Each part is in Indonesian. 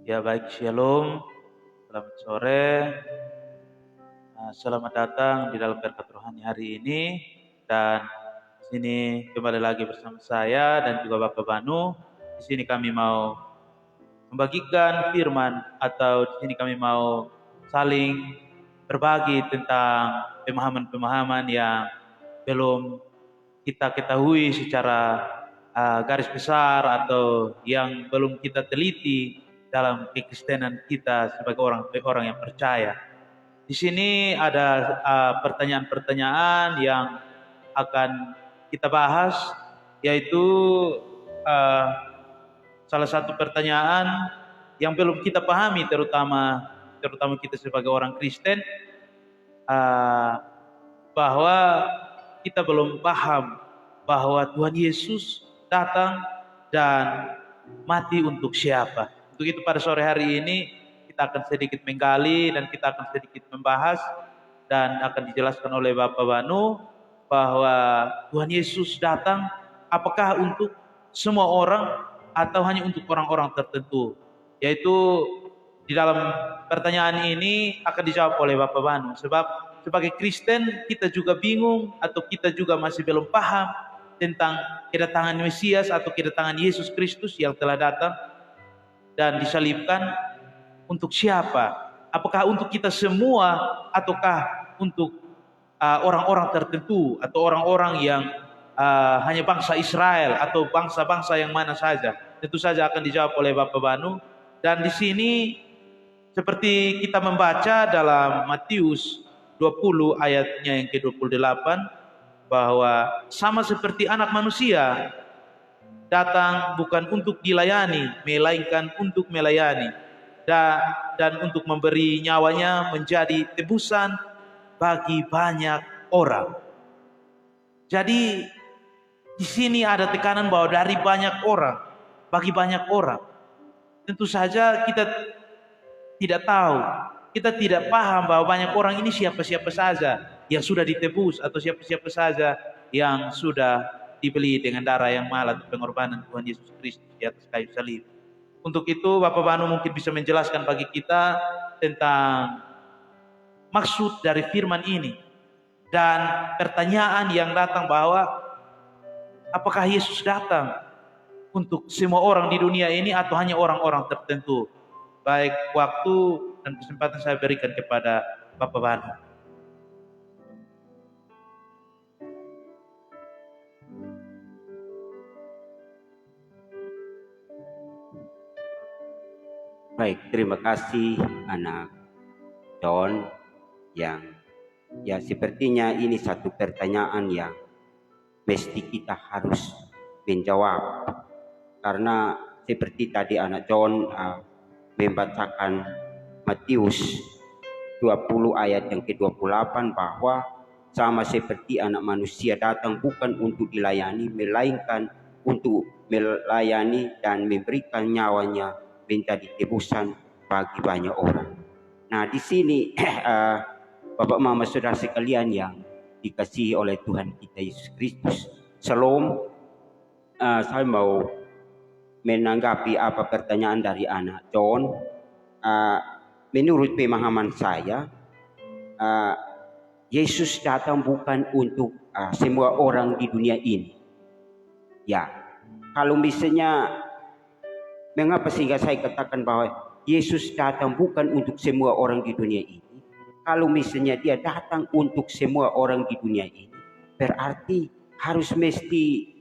Ya baik, Shalom. Selamat sore. Selamat datang di dalam berkat rohani hari ini. Dan di sini kembali lagi bersama saya dan juga Bapak Banu. Di sini kami mau membagikan firman atau di sini kami mau saling berbagi tentang pemahaman-pemahaman yang belum kita ketahui secara garis besar atau yang belum kita teliti dalam kekristenan kita sebagai orang yang percaya. Di sini ada pertanyaan-pertanyaan yang akan kita bahas, yaitu uh, salah satu pertanyaan yang belum kita pahami, terutama kita sebagai orang Kristen, uh, bahwa kita belum paham bahwa Tuhan Yesus datang dan mati untuk siapa. Untuk itu pada sore hari ini kita akan sedikit menggali dan kita akan sedikit membahas dan akan dijelaskan oleh Bapak Banu bahwa Tuhan Yesus datang apakah untuk semua orang atau hanya untuk orang-orang tertentu. Yaitu di dalam pertanyaan ini akan dijawab oleh Bapak Banu, sebab sebagai Kristen kita juga bingung atau kita juga masih belum paham tentang kedatangan Mesias atau kedatangan Yesus Kristus yang telah datang dan disalibkan untuk siapa? Apakah untuk kita semua ataukah untuk orang-orang tertentu atau orang-orang yang hanya bangsa Israel atau bangsa-bangsa yang mana saja? Tentu saja akan dijawab oleh Bapak Banu. Dan di sini seperti kita membaca dalam Matius 20 ayatnya yang ke-28, bahwa sama seperti anak manusia datang bukan untuk dilayani, melainkan untuk melayani dan untuk memberi nyawanya menjadi tebusan bagi banyak orang. Jadi di sini ada tekanan bahwa dari banyak orang, bagi banyak orang. Tentu saja kita tidak tahu, kita tidak paham bahwa banyak orang ini siapa-siapa saja yang sudah ditebus atau siapa-siapa saja yang sudah dibeli dengan darah yang mahal atau pengorbanan Tuhan Yesus Kristus di atas kayu salib. Untuk itu Bapak Banu mungkin bisa menjelaskan bagi kita tentang maksud dari firman ini dan pertanyaan yang datang bahwa apakah Yesus datang untuk semua orang di dunia ini atau hanya orang-orang tertentu. Baik, waktu dan kesempatan saya berikan kepada Bapak Banu. Baik, terima kasih anak John yang sepertinya ini satu pertanyaan yang mesti kita harus menjawab, karena seperti tadi anak John membacakan Matius 20 ayat yang ke-28 bahwa sama seperti anak manusia datang bukan untuk dilayani melainkan untuk melayani dan memberikan nyawanya menjadi tebusan bagi banyak orang. Nah, di sini Bapak Mama Saudara sekalian yang dikasihi oleh Tuhan kita Yesus Kristus, Shalom. Saya mau menanggapi apa pertanyaan dari anak John. Menurut pemahaman saya, Yesus datang bukan untuk semua orang di dunia ini. Ya, kalau misalnya mengapa sehingga saya katakan bahwa Yesus datang bukan untuk semua orang di dunia ini? Kalau misalnya dia datang untuk semua orang di dunia ini, berarti harus mesti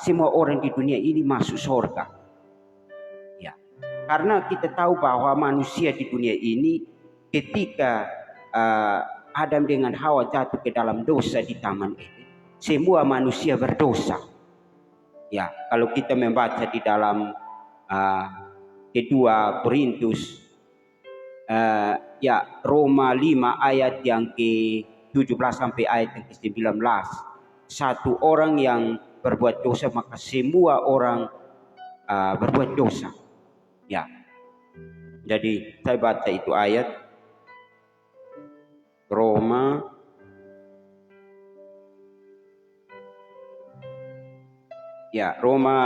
semua orang di dunia ini masuk surga. Ya, karena kita tahu bahwa manusia di dunia ini ketika Adam dengan Hawa jatuh ke dalam dosa di Taman Eden, semua manusia berdosa. Ya, kalau kita membaca di dalam kedua Korintus Roma 5 ayat yang ke-17 sampai ayat yang ke-19, satu orang yang berbuat dosa maka semua orang berbuat dosa. Ya, jadi saya baca itu ayat Roma Roma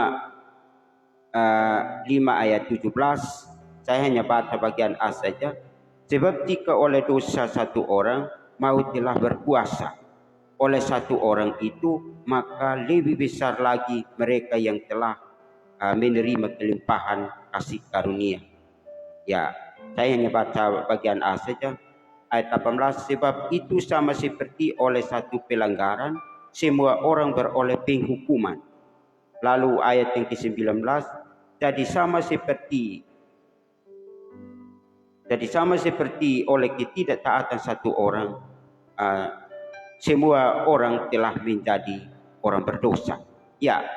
5 ayat 17, Saya hanya baca bagian A saja. Sebab jika oleh dosa satu orang maut telah berkuasa oleh satu orang itu, maka lebih besar lagi mereka yang telah menerima kelimpahan kasih karunia. Ya, saya hanya baca bagian A saja. Ayat 18, sebab itu sama seperti oleh satu pelanggaran semua orang beroleh penghukuman. Lalu ayat yang ke-19, jadi sama seperti oleh ketidaktaatan satu orang, semua orang telah menjadi orang berdosa. Ya,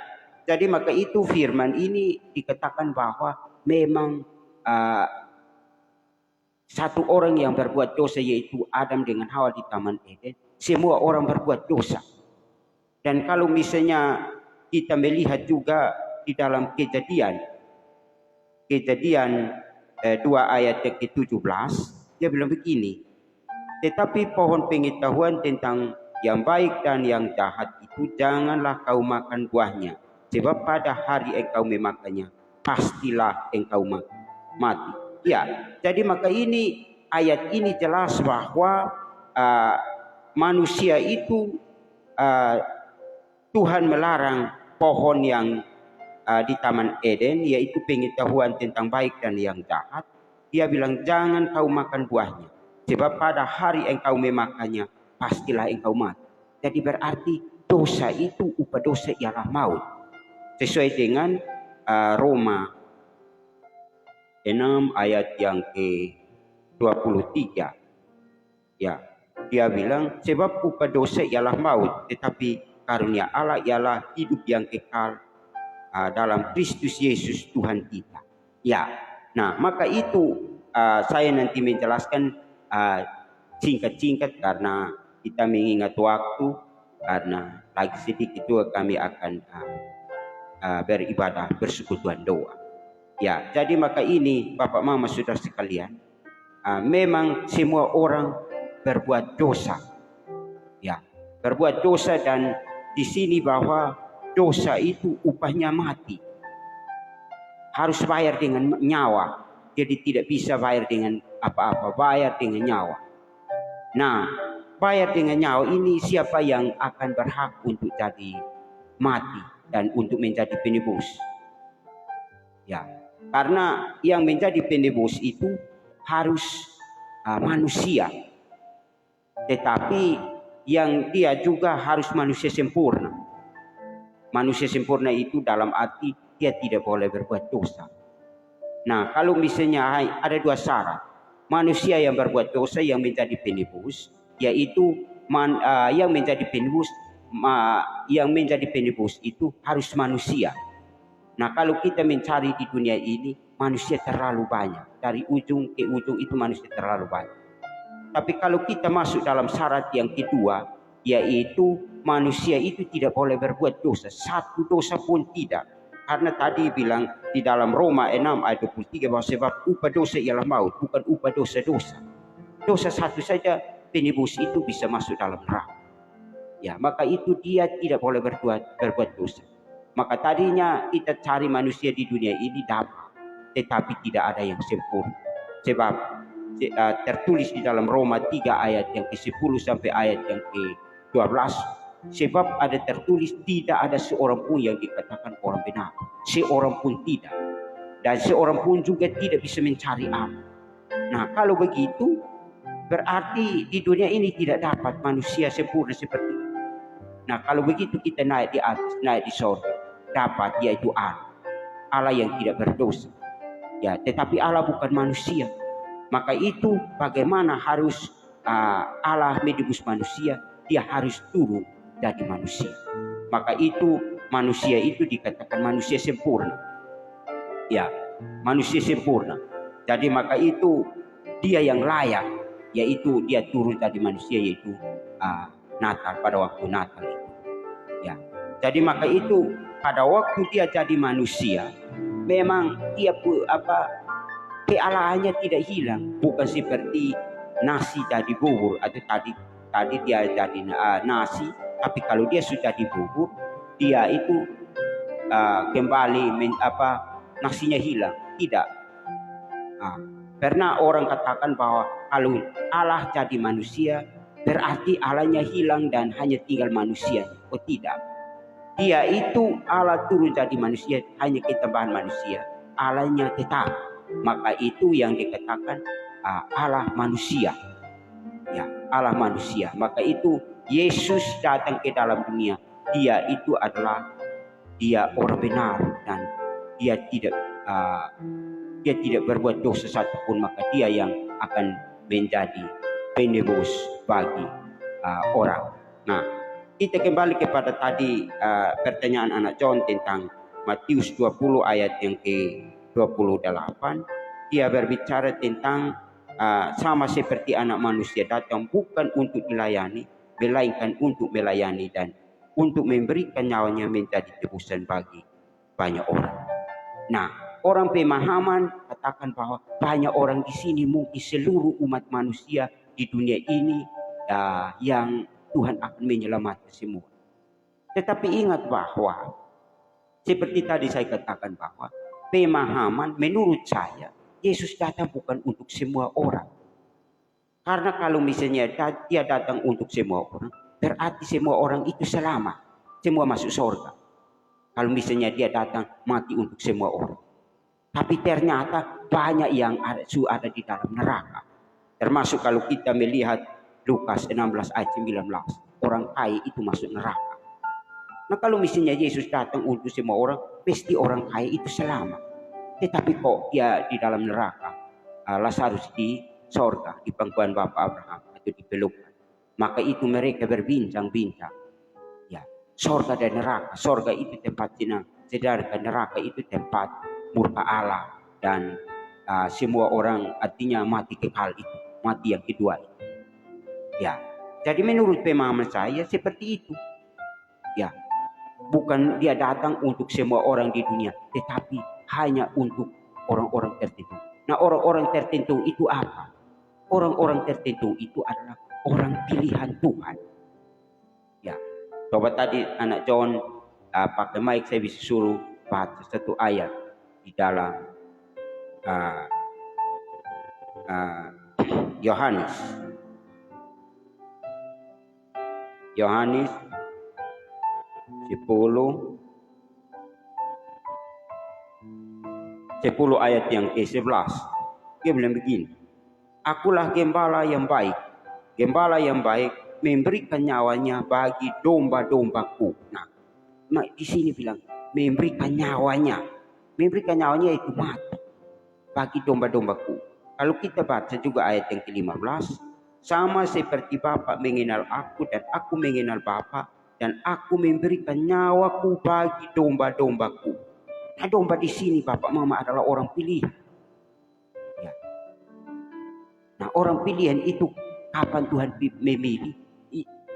jadi maka itu firman ini dikatakan bahwa memang satu orang yang berbuat dosa, yaitu Adam dengan Hawa di Taman Eden. Semua orang berbuat dosa. Dan kalau misalnya kita melihat juga di dalam kejadian 2 ayat yang ke-17, dia bilang begini, tetapi pohon pengetahuan tentang yang baik dan yang jahat itu janganlah kau makan buahnya, sebab pada hari engkau memakannya pastilah engkau mati. Ya, jadi maka ini ayat ini jelas bahwa manusia itu Tuhan melarang pohon yang di Taman Eden, yaitu pengetahuan tentang baik dan yang jahat. Dia bilang jangan kau makan buahnya, sebab pada hari engkau memakannya pastilah engkau mati. Jadi berarti dosa itu, upah dosa ialah maut, sesuai dengan Roma 6 ayat yang ke-23. Ya, dia bilang sebab upah dosa ialah maut, tetapi karunia Allah ialah hidup yang kekal dalam Kristus Yesus Tuhan kita. Ya, nah maka itu saya nanti menjelaskan singkat-singkat karena kita mengingat waktu, karena lagi sedikit juga kami akan beribadah bersekutuan doa. Ya, jadi maka ini Bapak Mama Saudara sekalian, memang semua orang berbuat dosa. Ya, berbuat dosa, dan di sini bahwa dosa itu upahnya mati. Harus bayar dengan nyawa. Jadi tidak bisa bayar dengan apa-apa, bayar dengan nyawa. Nah, bayar dengan nyawa ini siapa yang akan berhak untuk jadi mati dan untuk menjadi penebus? Ya, karena yang menjadi penebus itu harus manusia, tetapi yang dia juga harus manusia sempurna. Manusia sempurna itu dalam arti dia tidak boleh berbuat dosa. Nah, kalau misalnya ada dua syarat, manusia yang berbuat dosa yang menjadi penebus, yaitu yang menjadi penebus itu harus manusia. Nah, kalau kita mencari di dunia ini, manusia terlalu banyak. Dari ujung ke ujung itu manusia terlalu banyak. Tapi kalau kita masuk dalam syarat yang kedua, yaitu manusia itu tidak boleh berbuat dosa. Satu dosa pun tidak. Karena tadi bilang di dalam Roma 6 ayat 23 bahwa sebab upah dosa ialah maut, bukan upah dosa-dosa. Dosa satu saja penebus itu bisa masuk dalam neraka. Ya, maka itu dia tidak boleh berbuat dosa. Maka tadinya kita cari manusia di dunia ini dapat, tetapi tidak ada yang sempurna. Sebab tertulis di dalam Roma 3 ayat yang ke-10 sampai ayat yang ke-12. Sebab ada tertulis tidak ada seorang pun yang dikatakan orang benar. Seorang pun tidak. Dan seorang pun juga tidak bisa mencari Allah. Nah, kalau begitu berarti di dunia ini tidak dapat manusia sempurna seperti itu. Nah, kalau begitu kita naik di atas, naik di surga, dapat, yaitu Allah. Allah yang tidak berdosa. Ya, tetapi Allah bukan manusia. Maka itu bagaimana harus Allah menebus manusia, dia harus turun dari manusia. Maka itu manusia itu dikatakan manusia sempurna. Ya, manusia sempurna. Jadi maka itu dia yang layak, yaitu dia turun dari manusia, yaitu Natal, pada waktu Natal itu. Ya, jadi maka itu pada waktu dia jadi manusia, memang dia kealahannya tidak hilang, bukan seperti nasi jadi bubur, atau tadi dia jadi nasi, tapi kalau dia sudah dibubur, dia itu kembali nasinya hilang. Tidak, Ah, pernah orang katakan bahwa kalau Allah jadi manusia, berarti Allahnya hilang dan hanya tinggal manusia. Oh tidak. Dia itu Allah turun jadi manusia, hanya ketambahan manusia. Allahnya tetap. Maka itu yang dikatakan Allah manusia. Ya, Allah manusia. Maka itu Yesus datang ke dalam dunia. Dia itu adalah dia orang benar dan dia tidak berbuat dosa satupun, maka dia yang akan menjadi penebus bagi orang. Nah, kita kembali kepada tadi pertanyaan anak John tentang Matius 20 ayat yang ke-28. Dia berbicara tentang sama seperti anak manusia datang bukan untuk dilayani, melainkan untuk melayani dan untuk memberikan nyawanya menjadi tebusan bagi banyak orang. Nah, orang pemahaman katakan bahwa banyak orang di sini, mungkin seluruh umat manusia di dunia ini yang Tuhan akan menyelamatkan semua. Tetapi ingat bahwa seperti tadi saya katakan bahwa pemahaman menurut saya Yesus datang bukan untuk semua orang. Karena kalau misalnya dia datang untuk semua orang, berarti semua orang itu selamat, semua masuk surga. Kalau misalnya dia datang mati untuk semua orang. Tapi ternyata banyak yang ada di dalam neraka. Termasuk kalau kita melihat Lukas 16 ayat 19. Orang kaya itu masuk neraka. Nah kalau misalnya Yesus datang untuk semua orang, pasti orang kaya itu selamat. Tetapi kok dia di dalam neraka, Lazarus di sorga, di pangkuan Bapa Abraham atau di pelukan. Maka itu mereka berbincang-bincang. Ya, sorga dan neraka. Sorga itu tempat senang, sedangkan neraka itu tempat murka Allah dan semua orang artinya mati kekal itu, mati yang kedua itu. Ya, jadi menurut pemahaman saya seperti itu. Ya, bukan dia datang untuk semua orang di dunia, tetapi hanya untuk orang-orang tertentu. Nah, orang-orang tertentu itu apa? Orang-orang tertentu itu adalah orang pilihan Tuhan. Ya, coba tadi anak John pakai mic, saya bisa suruh baca satu ayat di dalam Yohanes 10 ayat yang ke-11. Dia bilang begini, akulah gembala yang baik. Gembala yang baik memberikan nyawanya bagi domba-dombaku. Nah, di sini bilang memberikan nyawanya. Memberikan nyawanya itu mati bagi domba-dombaku. Kalau kita baca juga ayat yang ke-15, sama seperti Bapa mengenal aku dan aku mengenal Bapa, dan aku memberikan nyawaku bagi domba-dombaku. Nah, domba di sini Bapak Mama adalah orang pilihan. Ya. Nah, orang pilihan itu kapan Tuhan memilih?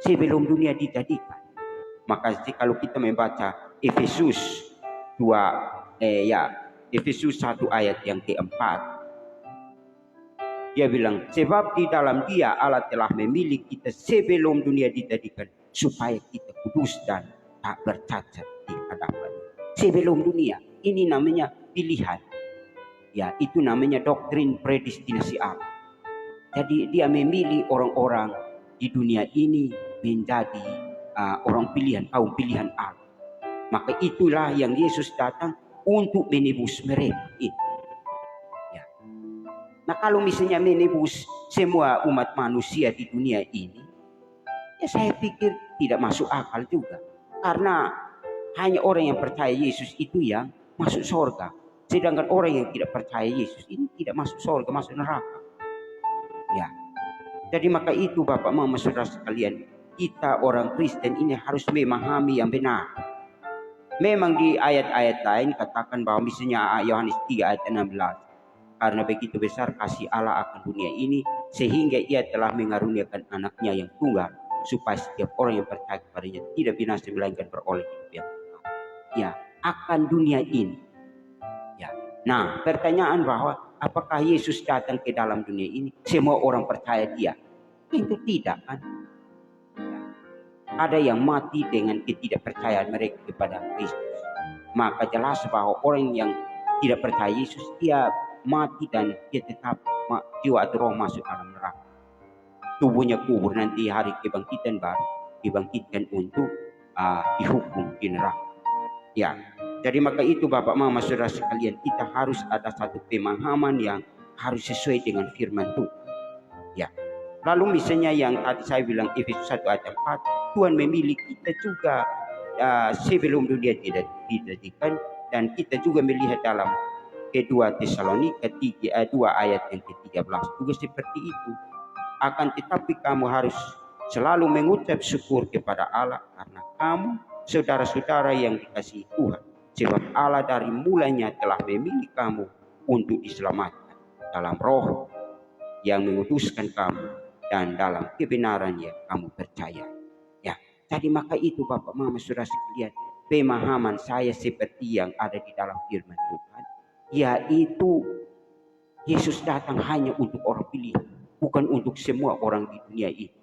Sebelum dunia dijadikan. Maka kalau kita membaca Efesus 1 ayat yang keempat, dia bilang, sebab di dalam Dia Allah telah memilih kita sebelum dunia dijadikan, supaya kita kudus dan tak bercacat di hadapan-Nya. Sebelum dunia, ini namanya pilihan. Ya, itu namanya doktrin predestinasi Allah. Jadi dia memilih orang-orang di dunia ini menjadi orang pilihan, kaum pilihan Allah. Maka itulah yang Yesus datang untuk menebus mereka. Ya. Nah, kalau misalnya menebus semua umat manusia di dunia ini, ya saya pikir tidak masuk akal juga. Karena hanya orang yang percaya Yesus itu yang masuk surga. Sedangkan orang yang tidak percaya Yesus ini tidak masuk surga, masuk neraka. Ya. Jadi maka itu Bapak Mama Saudara sekalian, kita orang Kristen ini harus memahami yang benar. Memang di ayat-ayat lain katakan bahwa misalnya Yohanes 3 ayat 16. Karena begitu besar kasih Allah akan dunia ini, sehingga Ia telah mengaruniakan anaknya yang tunggal, supaya setiap orang yang percaya kepadanya tidak binasa melainkan beroleh hidup yang kekal. Ya, akan dunia ini. Ya. Nah, pertanyaan bahwa apakah Yesus datang ke dalam dunia ini semua orang percaya Dia? Tentu tidak kan. Ada yang mati dengan ketidakpercayaan mereka kepada Kristus. Maka jelas bahwa orang yang tidak percaya Yesus, dia mati dan dia tetap jiwa atau roh masuk dalam neraka. Tubuhnya kubur, nanti hari kebangkitan baru dibangkitkan untuk dihukum di neraka. Ya, jadi maka itu Bapak Mama Saudara sekalian, kita harus ada satu pemahaman yang harus sesuai dengan firman Tuhan. Ya. Lalu misalnya yang tadi saya bilang Efesus 1 ayat 4, Tuhan memilih kita juga sebelum dunia tidak dijadikan, dan kita juga melihat dalam kedua Tesalonika 2 ayat yang ke-13 juga seperti itu. Akan tetapi kamu harus selalu mengucap syukur kepada Allah karena kamu saudara-saudara yang dikasihi Tuhan, sebab Allah dari mulanya telah memilih kamu untuk diselamatkan dalam roh yang mengutuskan kamu dan dalam kebenaran yang kamu percaya. Ya, jadi maka itu Bapak Mama Saudara sekalian, pemahaman saya seperti yang ada di dalam firman Tuhan, yaitu Yesus datang hanya untuk orang pilihan, bukan untuk semua orang di dunia ini.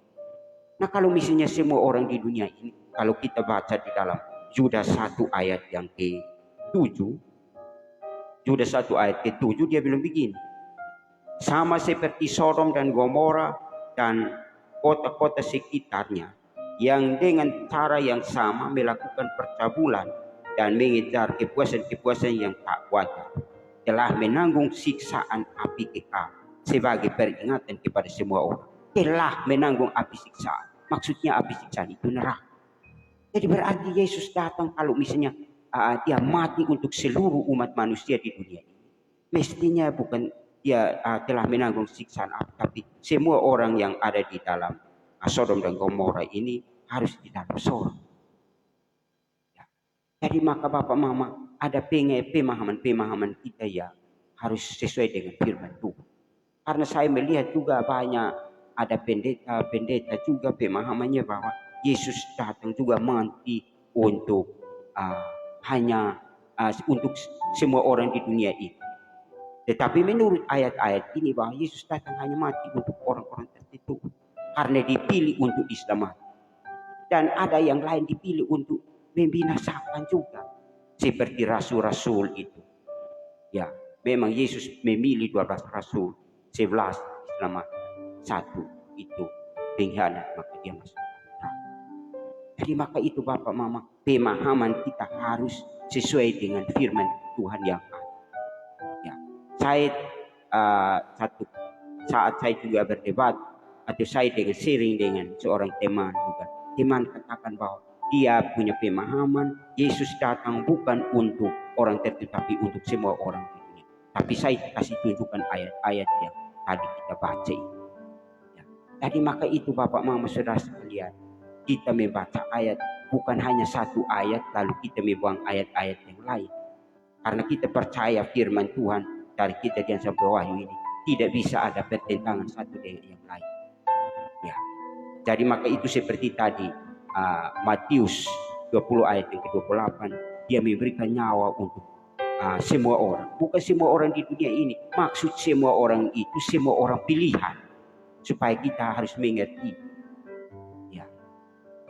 Nah, kalau misalnya semua orang di dunia ini, kalau kita baca di dalam Yudas 1 ayat yang ke-7, Yudas 1 ayat ke-7 dia bilang begini, sama seperti Sodom dan Gomora dan kota-kota sekitarnya yang dengan cara yang sama melakukan percabulan dan mengejar kepuasan-kepuasan yang tak wajar, telah menanggung siksaan api kekal sebagai peringatan kepada semua orang. Telah menanggung api siksaan. Maksudnya api siksaan itu neraka. Jadi berarti Yesus datang kalau misalnya dia mati untuk seluruh umat manusia di dunia ini. Mestinya bukan dia telah menanggung siksaan api, tapi semua orang yang ada di dalam Sodom dan Gomora ini harus di dalam sorga. Ya. Jadi maka Bapak Mama ada pemahaman kita yang harus sesuai dengan firman Tuhan. Karena saya melihat juga banyak ada pendeta juga pemahamannya bahwa Yesus datang juga mati untuk hanya untuk semua orang di dunia ini. Tetapi menurut ayat-ayat ini bahwa Yesus datang hanya mati untuk orang-orang tertentu karena dipilih untuk diselamatkan. Dan ada yang lain dipilih untuk membinasakan juga, seperti rasul-rasul itu. Ya, memang Yesus memilih 12 rasul, 11 diselamatkan, 1 itu pengkhianat, maka dia masuk neraka. Jadi maka itu Bapak Mama, pemahaman kita harus sesuai dengan firman Tuhan yang ada. Ya, saya satu saat saya juga berdebat atau saya sharing dengan seorang teman juga, teman katakan bahwa dia punya pemahaman Yesus datang bukan untuk orang tertentu tapi untuk semua orang di dunia. Tapi saya kasih tunjukkan ayat-ayat yang tadi kita baca ini. Ya. Jadi maka itu Bapak Mama Saudara sekalian, kita membaca ayat bukan hanya satu ayat lalu kita membuang ayat-ayat yang lain. Karena kita percaya firman Tuhan dari kejadian sampai wahyu ini tidak bisa ada pertentangan satu dengan yang lain. Ya. Jadi maka itu seperti tadi Matius 20 ayat yang ke-28, dia memberikan nyawa untuk semua orang. Bukan semua orang di dunia ini. Maksud semua orang itu semua orang pilihan. Supaya kita harus mengerti. Ya.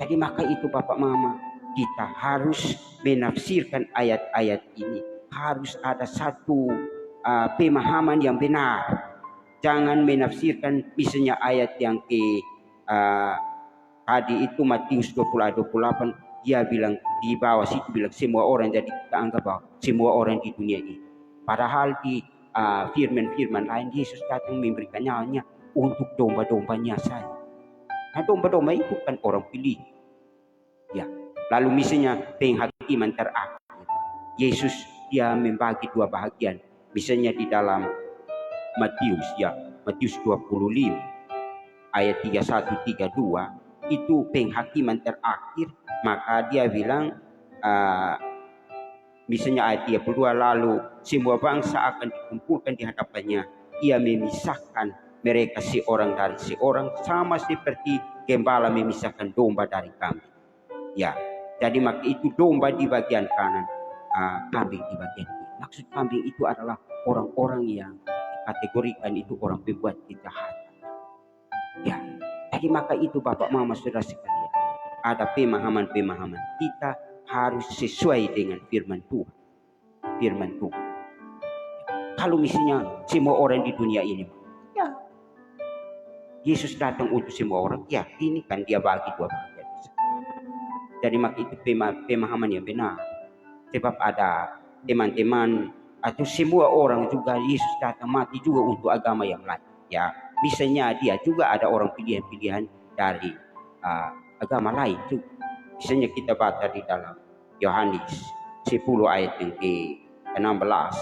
Jadi maka itu Bapak Mama, kita harus menafsirkan ayat-ayat ini. Harus ada satu pemahaman yang benar. Jangan menafsirkan misalnya ayat yang tadi itu Matius 20 ayat 28, dia bilang di bawah situ bilang semua orang, jadi kita anggap bahwa semua orang di dunia ini. Padahal di firman-firman lain Yesus datang memberikan nyawanya untuk domba-dombanya saja. Nah, domba-domba itu kan orang pilih. Ya. Lalu misalnya penghakiman terakhir. Yesus dia membagi dua bahagian. Misalnya di dalam Matius 25 ayat 31 32 itu penghakiman terakhir, maka dia bilang misalnya ayat 32, lalu semua bangsa akan dikumpulkan di hadapannya, ia memisahkan mereka seorang dari seorang sama seperti gembala memisahkan domba dari kambing. Ya, jadi maka itu domba di bagian kanan, kambing di bagian kiri. Maksud kambing itu adalah orang-orang yang dikategorikan itu orang pembuat kejahatan. Ya, jadi maka itu Bapak Mama Saudara sekalian, ada pemahaman-pemahaman kita harus sesuai dengan firman Tuhan. Firman Tuhan. kalau misalnya semua orang di dunia ini, ya Yesus datang untuk semua orang, ya ini kan dia bagi dua bagian. Jadi maka itu pemahaman yang benar. Sebab ada teman-teman atau semua orang juga Yesus datang mati juga untuk agama yang lain. Ya, misalnya dia juga ada orang pilihan-pilihan dari agama lain juga. Misalnya kita baca di dalam Yohanes 10 ayat yang ke-16.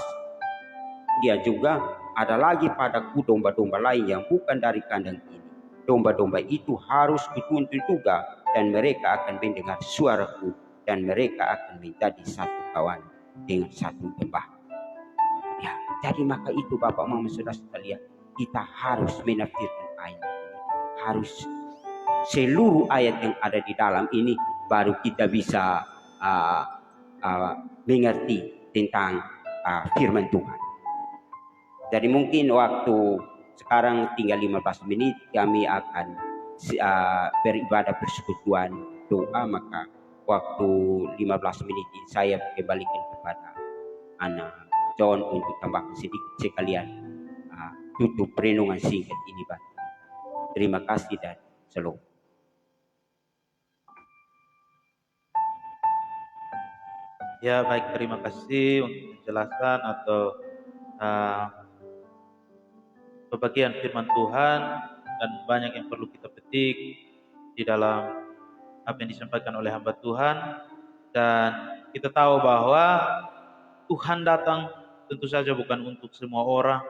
Dia juga ada lagi padaku domba-domba lain yang bukan dari kandang ini. Domba-domba itu harus dituntun juga, dan mereka akan mendengar suaraku, dan mereka akan menjadi satu kawan dengan satu lembah. Ya, jadi maka itu Bapak Mama Saudara sekalian, kita harus menafsirkan ayat ini. Harus seluruh ayat yang ada di dalam ini baru kita bisa mengerti tentang firman Tuhan. Jadi mungkin waktu sekarang tinggal 15 menit kami akan beribadah persekutuan doa, maka waktu 15 menit ini saya kembalikan kepada anak John untuk tambahkan sedikit sekalian tutup renungan singkat ini Pak. Terima kasih dan shalom. Ya baik, terima kasih untuk penjelasan atau pembagian firman Tuhan, dan banyak yang perlu kita petik di dalam apa yang disampaikan oleh hamba Tuhan. Dan kita tahu bahwa Tuhan datang tentu saja bukan untuk semua orang,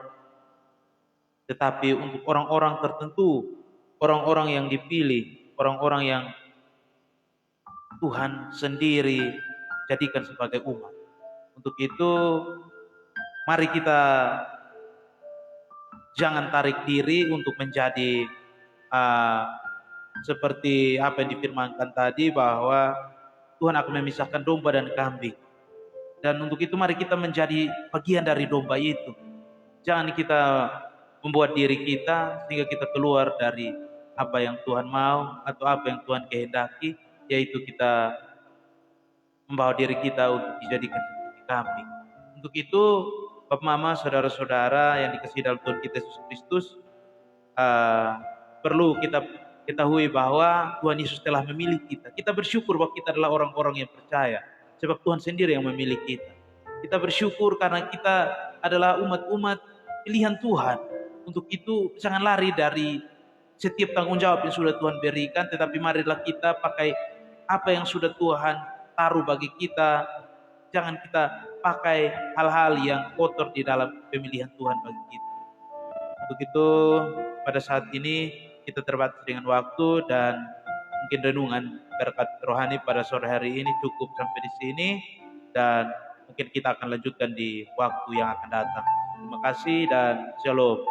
tetapi untuk orang-orang tertentu, orang-orang yang dipilih, orang-orang yang Tuhan sendiri jadikan sebagai umat. Untuk itu mari kita jangan tarik diri untuk menjadi seperti apa yang difirmankan tadi, bahwa Tuhan akan memisahkan domba dan kambing. Dan untuk itu mari kita menjadi bagian dari domba itu. Jangan kita membuat diri kita sehingga kita keluar dari apa yang Tuhan mau atau apa yang Tuhan kehendaki, yaitu kita membawa diri kita untuk dijadikan seperti kambing. Untuk itu Bapak Mama, saudara-saudara yang dikasihi dalam Tuhan kita Yesus Kristus, perlu kita ketahui bahwa Tuhan Yesus telah memilih kita. Kita bersyukur bahwa kita adalah orang-orang yang percaya, sebab Tuhan sendiri yang memilih kita. Kita bersyukur karena kita adalah umat-umat pilihan Tuhan. Untuk itu jangan lari dari setiap tanggung jawab yang sudah Tuhan berikan, tetapi marilah kita pakai apa yang sudah Tuhan taruh bagi kita. Jangan kita pakai hal-hal yang kotor di dalam pemilihan Tuhan bagi kita. Untuk itu pada saat ini kita terbatas dengan waktu, dan mungkin renungan berkat rohani pada sore hari ini cukup sampai di sini, dan mungkin kita akan lanjutkan di waktu yang akan datang. Terima kasih dan shalom.